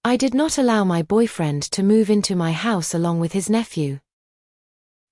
I did not allow my boyfriend to move into my house along with his nephew.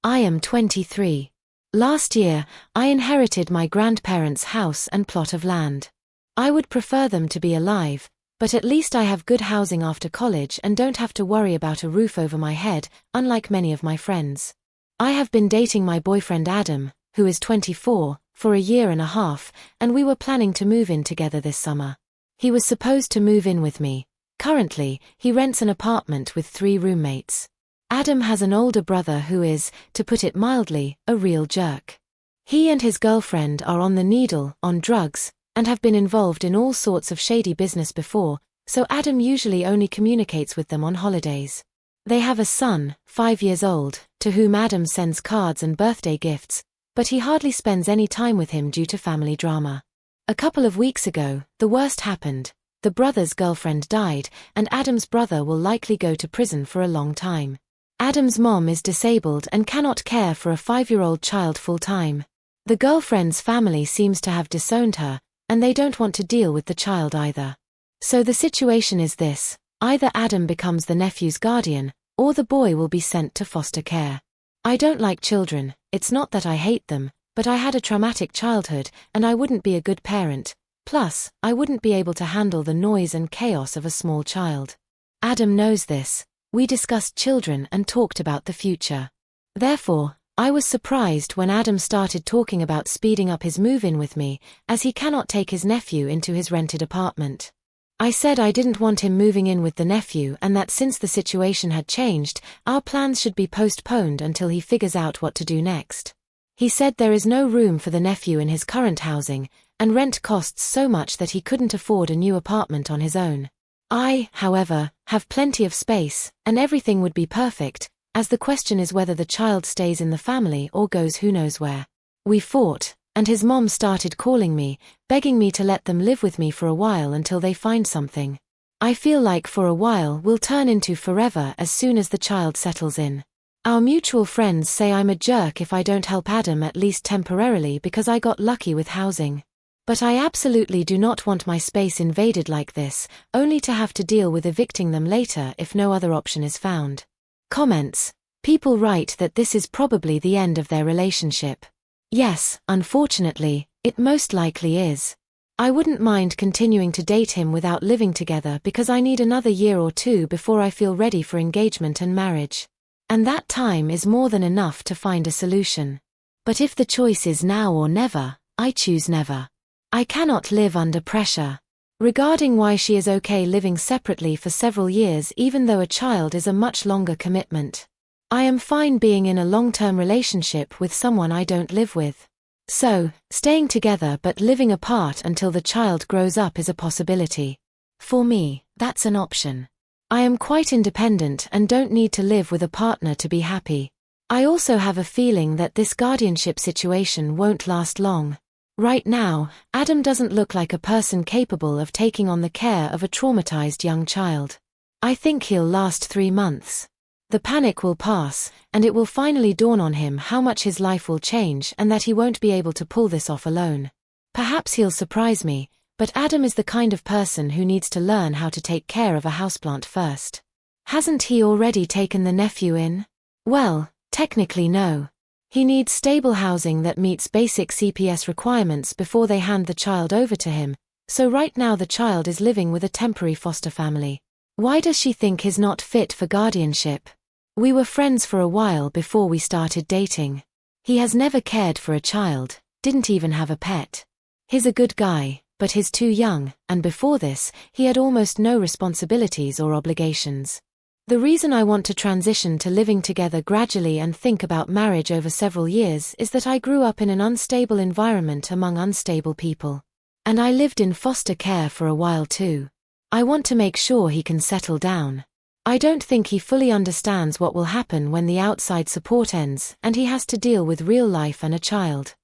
I am 23. Last year, I inherited my grandparents' house and plot of land. I would prefer them to be alive, but at least I have good housing after college and don't have to worry about a roof over my head, unlike many of my friends. I have been dating my boyfriend Adam, who is 24, for a year and a half, and we were planning to move in together this summer. He was supposed to move in with me. Currently, he rents an apartment with 3 roommates. Adam has an older brother who is, to put it mildly, a real jerk. He and his girlfriend are on the needle, on drugs, and have been involved in all sorts of shady business before, so Adam usually only communicates with them on holidays. They have a son, 5 years old, to whom Adam sends cards and birthday gifts, but he hardly spends any time with him due to family drama. A couple of weeks ago, the worst happened. The brother's girlfriend died, and Adam's brother will likely go to prison for a long time. Adam's mom is disabled and cannot care for a 5-year-old child full-time. The girlfriend's family seems to have disowned her, and they don't want to deal with the child either. So the situation is this: either Adam becomes the nephew's guardian, or the boy will be sent to foster care. I don't like children, it's not that I hate them, but I had a traumatic childhood, and I wouldn't be a good parent. Plus, I wouldn't be able to handle the noise and chaos of a small child. Adam knows this. We discussed children and talked about the future. Therefore, I was surprised when Adam started talking about speeding up his move-in with me, as he cannot take his nephew into his rented apartment. I said I didn't want him moving in with the nephew and that since the situation had changed, our plans should be postponed until he figures out what to do next. He said there is no room for the nephew in his current housing, and rent costs so much that he couldn't afford a new apartment on his own. I, however, have plenty of space, and everything would be perfect, as the question is whether the child stays in the family or goes who knows where. We fought, and his mom started calling me, begging me to let them live with me for a while until they find something. I feel like for a while will turn into forever as soon as the child settles in. Our mutual friends say I'm a jerk if I don't help Adam at least temporarily because I got lucky with housing. But I absolutely do not want my space invaded like this, only to have to deal with evicting them later if no other option is found. Comments. People write that this is probably the end of their relationship. Yes, unfortunately, it most likely is. I wouldn't mind continuing to date him without living together because I need another year or 2 before I feel ready for engagement and marriage. And that time is more than enough to find a solution. But if the choice is now or never, I choose never. I cannot live under pressure. Regarding why she is okay living separately for several years even though a child is a much longer commitment. I am fine being in a long-term relationship with someone I don't live with. So, staying together but living apart until the child grows up is a possibility. For me, that's an option. I am quite independent and don't need to live with a partner to be happy. I also have a feeling that this guardianship situation won't last long. Right now, Adam doesn't look like a person capable of taking on the care of a traumatized young child. I think he'll last 3 months. The panic will pass, and it will finally dawn on him how much his life will change and that he won't be able to pull this off alone. Perhaps he'll surprise me, but Adam is the kind of person who needs to learn how to take care of a houseplant first. Hasn't he already taken the nephew in? Well, technically no. He needs stable housing that meets basic CPS requirements before they hand the child over to him, so right now the child is living with a temporary foster family. Why does she think he's not fit for guardianship? We were friends for a while before we started dating. He has never cared for a child, didn't even have a pet. He's a good guy, but he's too young, and before this, he had almost no responsibilities or obligations. The reason I want to transition to living together gradually and think about marriage over several years is that I grew up in an unstable environment among unstable people. And I lived in foster care for a while too. I want to make sure he can settle down. I don't think he fully understands what will happen when the outside support ends and he has to deal with real life and a child.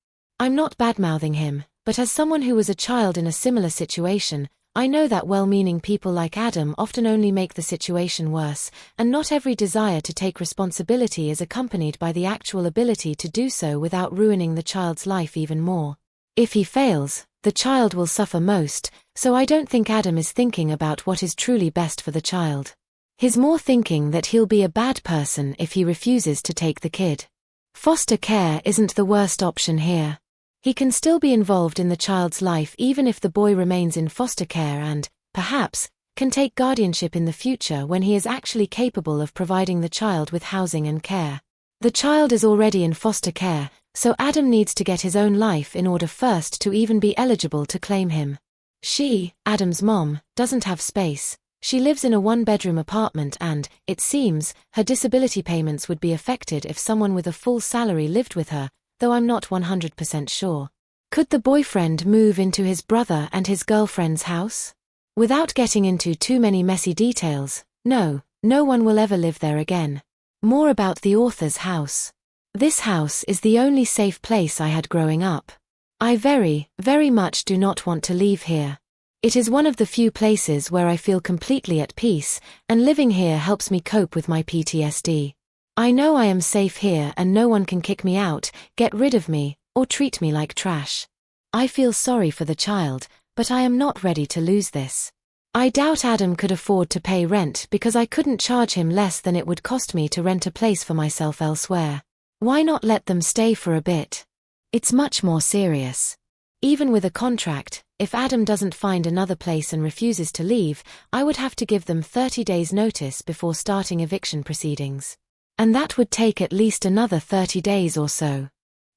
I'm not badmouthing him, but as someone who was a child in a similar situation, I know that well-meaning people like Adam often only make the situation worse, and not every desire to take responsibility is accompanied by the actual ability to do so without ruining the child's life even more. If he fails, the child will suffer most, so I don't think Adam is thinking about what is truly best for the child. He's more thinking that he'll be a bad person if he refuses to take the kid. Foster care isn't the worst option here. He can still be involved in the child's life even if the boy remains in foster care and, perhaps, can take guardianship in the future when he is actually capable of providing the child with housing and care. The child is already in foster care, so Adam needs to get his own life in order first to even be eligible to claim him. She, Adam's mom, doesn't have space. She lives in a one-bedroom apartment and, it seems, her disability payments would be affected if someone with a full salary lived with her, though I'm not 100% sure. Could the boyfriend move into his brother and his girlfriend's house? Without getting into too many messy details, no one will ever live there again. More about the author's house. This house is the only safe place I had growing up. I very much do not want to leave here. It is one of the few places where I feel completely at peace, and living here helps me cope with my PTSD. I know I am safe here and no one can kick me out, get rid of me, or treat me like trash. I feel sorry for the child, but I am not ready to lose this. I doubt Adam could afford to pay rent because I couldn't charge him less than it would cost me to rent a place for myself elsewhere. Why not let them stay for a bit? It's much more serious. Even with a contract, if Adam doesn't find another place and refuses to leave, I would have to give them 30 days notice before starting eviction proceedings. And that would take at least another 30 days or so.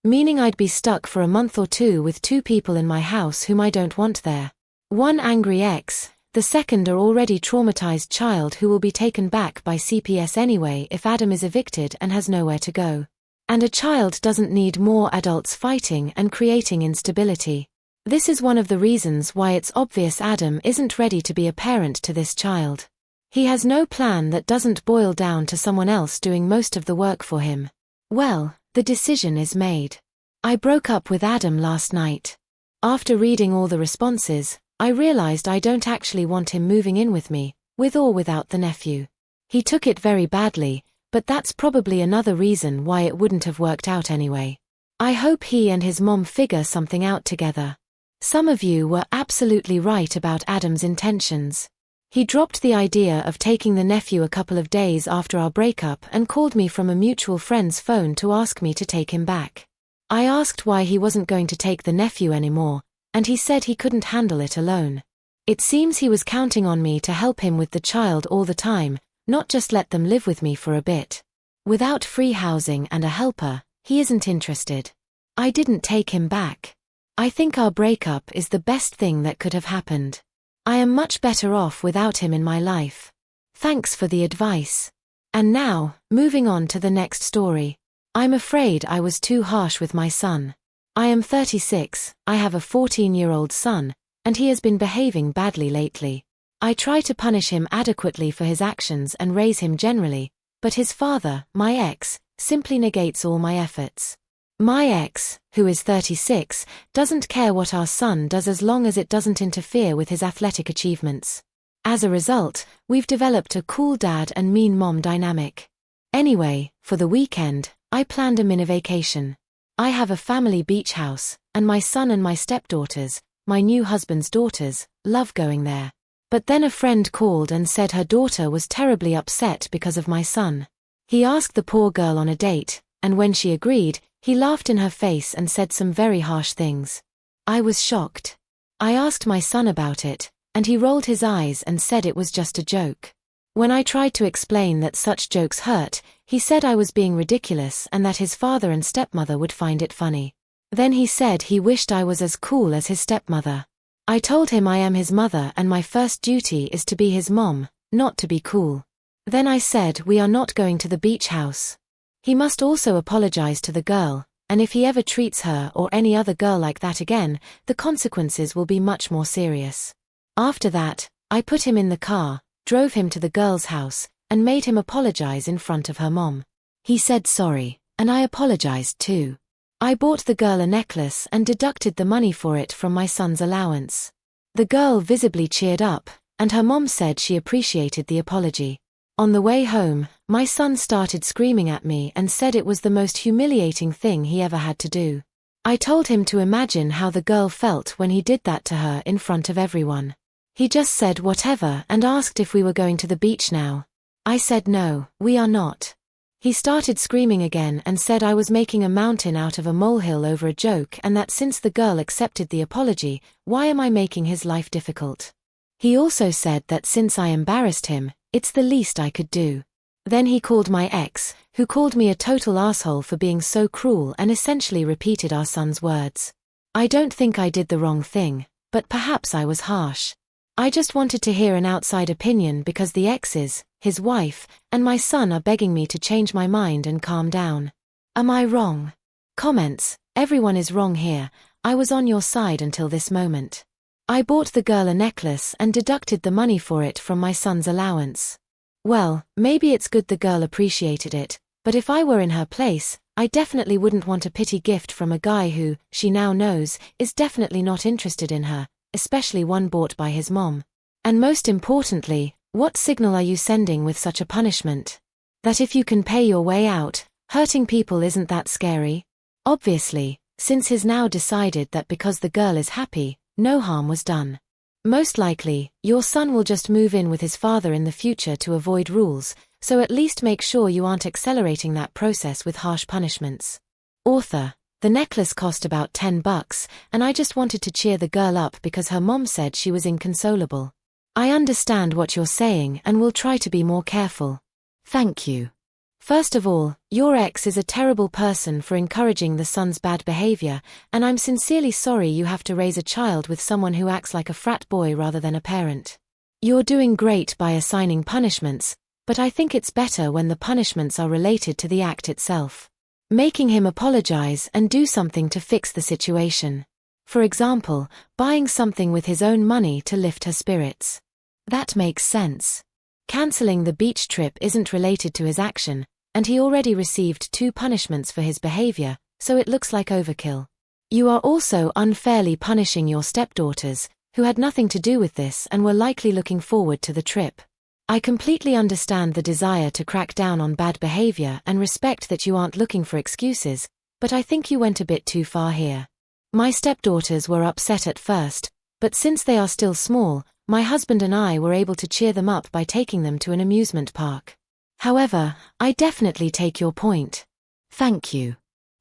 Meaning I'd be stuck for a month or two with two people in my house whom I don't want there. One angry ex, the second an already traumatized child who will be taken back by CPS anyway if Adam is evicted and has nowhere to go. And a child doesn't need more adults fighting and creating instability. This is one of the reasons why it's obvious Adam isn't ready to be a parent to this child. He has no plan that doesn't boil down to someone else doing most of the work for him. Well, the decision is made. I broke up with Adam last night. After reading all the responses, I realized I don't actually want him moving in with me, with or without the nephew. He took it very badly, but that's probably another reason why it wouldn't have worked out anyway. I hope he and his mom figure something out together. Some of you were absolutely right about Adam's intentions. He dropped the idea of taking the nephew a couple of days after our breakup and called me from a mutual friend's phone to ask me to take him back. I asked why he wasn't going to take the nephew anymore, and he said he couldn't handle it alone. It seems he was counting on me to help him with the child all the time, not just let them live with me for a bit. Without free housing and a helper, he isn't interested. I didn't take him back. I think our breakup is the best thing that could have happened. I am much better off without him in my life. Thanks for the advice. And now, moving on to the next story. I'm afraid I was too harsh with my son. I am 36, I have a 14-year-old son, and he has been behaving badly lately. I try to punish him adequately for his actions and raise him generally, but his father, my ex, simply negates all my efforts. My ex, who is 36, doesn't care what our son does as long as it doesn't interfere with his athletic achievements. As a result, we've developed a cool dad and mean mom dynamic. Anyway, for the weekend, I planned a mini vacation. I have a family beach house, and my son and my stepdaughters, my new husband's daughters, love going there. But then a friend called and said her daughter was terribly upset because of my son. He asked the poor girl on a date, and when she agreed, he laughed in her face and said some very harsh things. I was shocked. I asked my son about it, and he rolled his eyes and said it was just a joke. When I tried to explain that such jokes hurt, he said I was being ridiculous and that his father and stepmother would find it funny. Then he said he wished I was as cool as his stepmother. I told him I am his mother and my first duty is to be his mom, not to be cool. Then I said we are not going to the beach house. He must also apologize to the girl, and if he ever treats her or any other girl like that again, the consequences will be much more serious. After that, I put him in the car, drove him to the girl's house, and made him apologize in front of her mom. He said sorry, and I apologized too. I bought the girl a necklace and deducted the money for it from my son's allowance. The girl visibly cheered up, and her mom said she appreciated the apology. On the way home, my son started screaming at me and said it was the most humiliating thing he ever had to do. I told him to imagine how the girl felt when he did that to her in front of everyone. He just said whatever and asked if we were going to the beach now. I said no, we are not. He started screaming again and said I was making a mountain out of a molehill over a joke, and that since the girl accepted the apology, why am I making his life difficult? He also said that since I embarrassed him, it's the least I could do. Then he called my ex, who called me a total asshole for being so cruel, and essentially repeated our son's words. I don't think I did the wrong thing, but perhaps I was harsh. I just wanted to hear an outside opinion because the exes, his wife, and my son are begging me to change my mind and calm down. Am I wrong? Comments: everyone is wrong here. I was on your side until this moment. I bought the girl a necklace and deducted the money for it from my son's allowance. Well, maybe it's good the girl appreciated it, but if I were in her place, I definitely wouldn't want a pity gift from a guy who, she now knows, is definitely not interested in her, especially one bought by his mom. And most importantly, what signal are you sending with such a punishment? That if you can pay your way out, hurting people isn't that scary? Obviously, since he's now decided that because the girl is happy, no harm was done. Most likely, your son will just move in with his father in the future to avoid rules, so at least make sure you aren't accelerating that process with harsh punishments. Author: the necklace cost about $10, and I just wanted to cheer the girl up because her mom said she was inconsolable. I understand what you're saying and will try to be more careful. Thank you. First of all, your ex is a terrible person for encouraging the son's bad behavior, and I'm sincerely sorry you have to raise a child with someone who acts like a frat boy rather than a parent. You're doing great by assigning punishments, but I think it's better when the punishments are related to the act itself. Making him apologize and do something to fix the situation. For example, buying something with his own money to lift her spirits. That makes sense. Canceling the beach trip isn't related to his action, and he already received 2 punishments for his behavior, so it looks like overkill. You are also unfairly punishing your stepdaughters, who had nothing to do with this and were likely looking forward to the trip. I completely understand the desire to crack down on bad behavior and respect that you aren't looking for excuses, but I think you went a bit too far here. My stepdaughters were upset at first, but since they are still small, my husband and I were able to cheer them up by taking them to an amusement park. However, I definitely take your point. Thank you.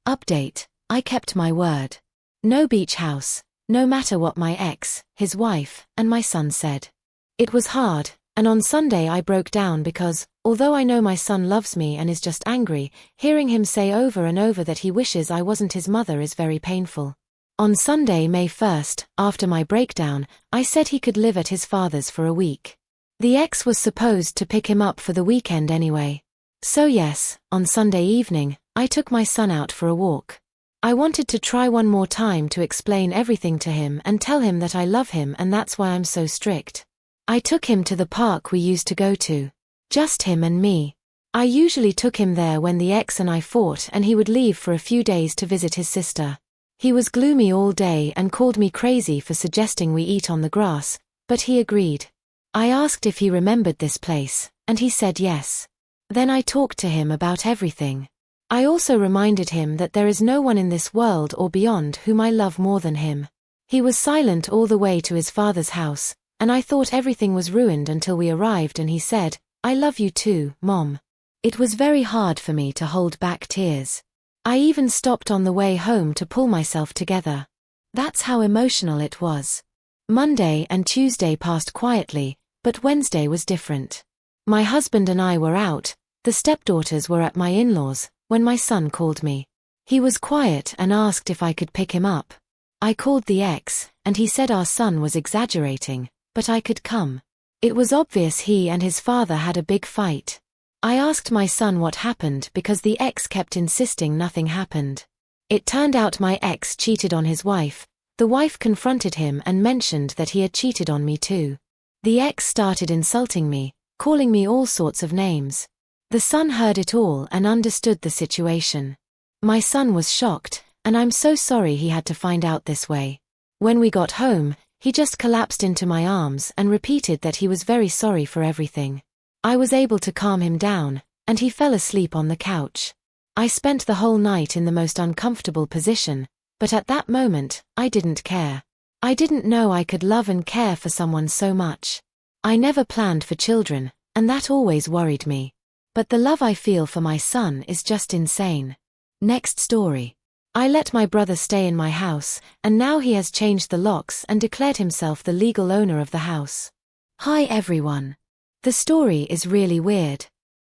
Update: I kept my word. No beach house, no matter what my ex, his wife, and my son said. It was hard, and on Sunday I broke down because, although I know my son loves me and is just angry, hearing him say over and over that he wishes I wasn't his mother is very painful. On Sunday, May 1st, after my breakdown, I said he could live at his father's for a week. The ex was supposed to pick him up for the weekend anyway. So yes, on Sunday evening, I took my son out for a walk. I wanted to try one more time to explain everything to him and tell him that I love him, and that's why I'm so strict. I took him to the park we used to go to. Just him and me. I usually took him there when the ex and I fought, and he would leave for a few days to visit his sister. He was gloomy all day and called me crazy for suggesting we eat on the grass, but he agreed. I asked if he remembered this place, and he said yes. Then I talked to him about everything. I also reminded him that there is no one in this world or beyond whom I love more than him. He was silent all the way to his father's house, and I thought everything was ruined until we arrived and he said, "I love you too, Mom." It was very hard for me to hold back tears. I even stopped on the way home to pull myself together. That's how emotional it was. Monday and Tuesday passed quietly, but Wednesday was different. My husband and I were out, the stepdaughters were at my in-laws, when my son called me. He was quiet and asked if I could pick him up. I called the ex, and he said our son was exaggerating, but I could come. It was obvious he and his father had a big fight. I asked my son what happened because the ex kept insisting nothing happened. It turned out my ex cheated on his wife. The wife confronted him and mentioned that he had cheated on me too. The ex started insulting me, calling me all sorts of names. The son heard it all and understood the situation. My son was shocked, and I'm so sorry he had to find out this way. When we got home, he just collapsed into my arms and repeated that he was very sorry for everything. I was able to calm him down, and he fell asleep on the couch. I spent the whole night in the most uncomfortable position, But at that moment, I didn't care. I didn't know I could love and care for someone so much. I never planned for children, and that always worried me. But the love I feel for my son is just insane. Next story. I let my brother stay in my house, and now he has changed the locks and declared himself the legal owner of the house. Hi everyone. The story is really weird.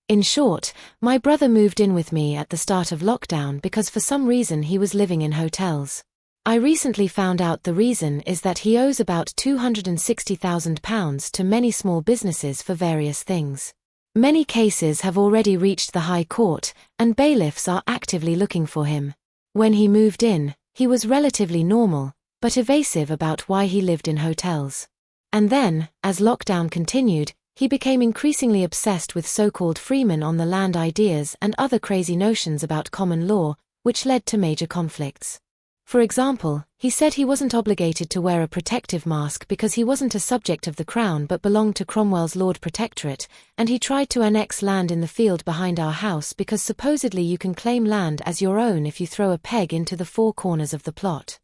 In short, my brother moved in with me at the start of lockdown because for some reason he was living in hotels. I recently found out the reason is that he owes about £260,000 to many small businesses for various things. Many cases have already reached the High Court, and bailiffs are actively looking for him. When he moved in, he was relatively normal, but evasive about why he lived in hotels. And then, as lockdown continued, he became increasingly obsessed with so-called freemen on the land ideas and other crazy notions about common law, which led to major conflicts. For example, he said he wasn't obligated to wear a protective mask because he wasn't a subject of the crown but belonged to Cromwell's Lord Protectorate, and he tried to annex land in the field behind our house because supposedly you can claim land as your own if you throw a peg into the four corners of the plot.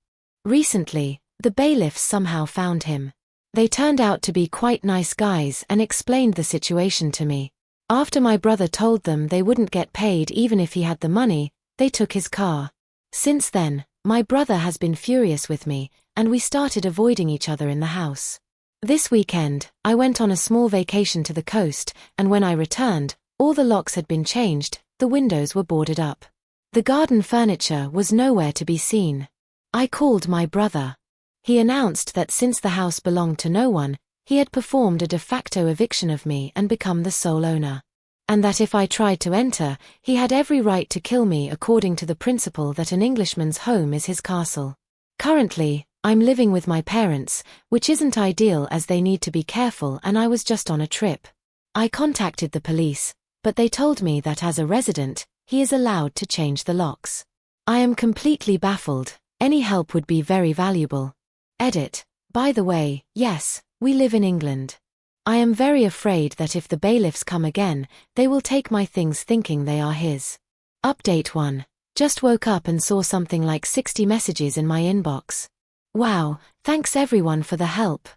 Recently, the bailiffs somehow found him. They turned out to be quite nice guys and explained the situation to me. After my brother told them they wouldn't get paid even if he had the money, they took his car. Since then, my brother has been furious with me, and we started avoiding each other in the house. This weekend, I went on a small vacation to the coast, and when I returned, all the locks had been changed, the windows were boarded up. The garden furniture was nowhere to be seen. I called my brother. He announced that since the house belonged to no one, he had performed a de facto eviction of me and become the sole owner. And that if I tried to enter, he had every right to kill me according to the principle that an Englishman's home is his castle. Currently, I'm living with my parents, which isn't ideal as they need to be careful, and I was just on a trip. I contacted the police, but they told me that as a resident, he is allowed to change the locks. I am completely baffled. Any help would be very valuable. Edit. By the way, yes, we live in England. I am very afraid that if the bailiffs come again, they will take my things thinking they are his. Update 1. Just woke up and saw something like 60 messages in my inbox. Wow, thanks everyone for the help.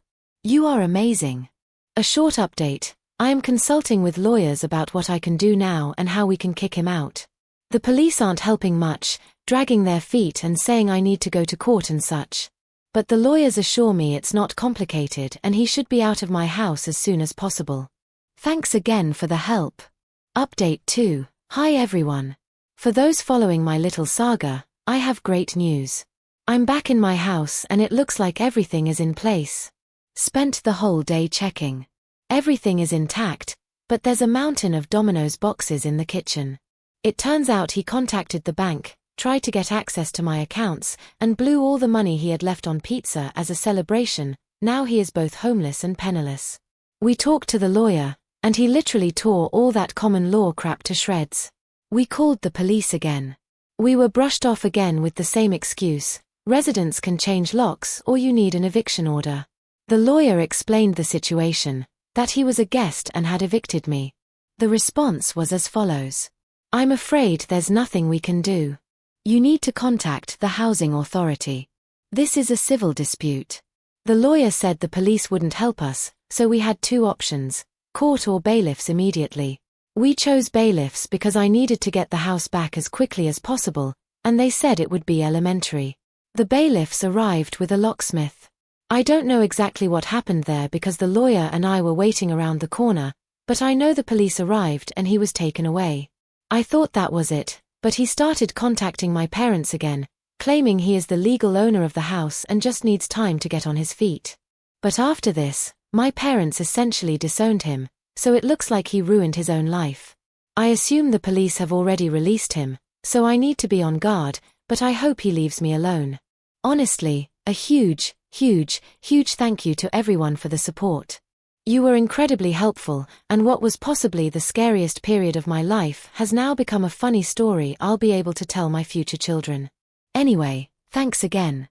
You are amazing. A short update. I am consulting with lawyers about what I can do now and how we can kick him out. The police aren't helping much, dragging their feet and saying I need to go to court and such. But the lawyers assure me it's not complicated and he should be out of my house as soon as possible. Thanks again for the help. Update 2. Hi everyone. For those following my little saga, I have great news. I'm back in my house and it looks like everything is in place. Spent the whole day checking. Everything is intact, but there's a mountain of Domino's boxes in the kitchen. It turns out he contacted the bank, tried to get access to my accounts, and blew all the money he had left on pizza as a celebration. Now he is both homeless and penniless. We talked to the lawyer, and he literally tore all that common law crap to shreds. We called the police again. We were brushed off again with the same excuse: residents can change locks or you need an eviction order. The lawyer explained the situation, that he was a guest and had evicted me. The response was as follows: I'm afraid there's nothing we can do. You need to contact the housing authority. This is a civil dispute. The lawyer said the police wouldn't help us, so we had two options: court or bailiffs immediately. We chose bailiffs because I needed to get the house back as quickly as possible, and they said it would be elementary. The bailiffs arrived with a locksmith. I don't know exactly what happened there because the lawyer and I were waiting around the corner, but I know the police arrived and he was taken away. I thought that was it. But he started contacting my parents again, claiming he is the legal owner of the house and just needs time to get on his feet. But after this, my parents essentially disowned him, so it looks like he ruined his own life. I assume the police have already released him, so I need to be on guard, but I hope he leaves me alone. Honestly, a huge thank you to everyone for the support. You were incredibly helpful, and what was possibly the scariest period of my life has now become a funny story I'll be able to tell my future children. Anyway, thanks again.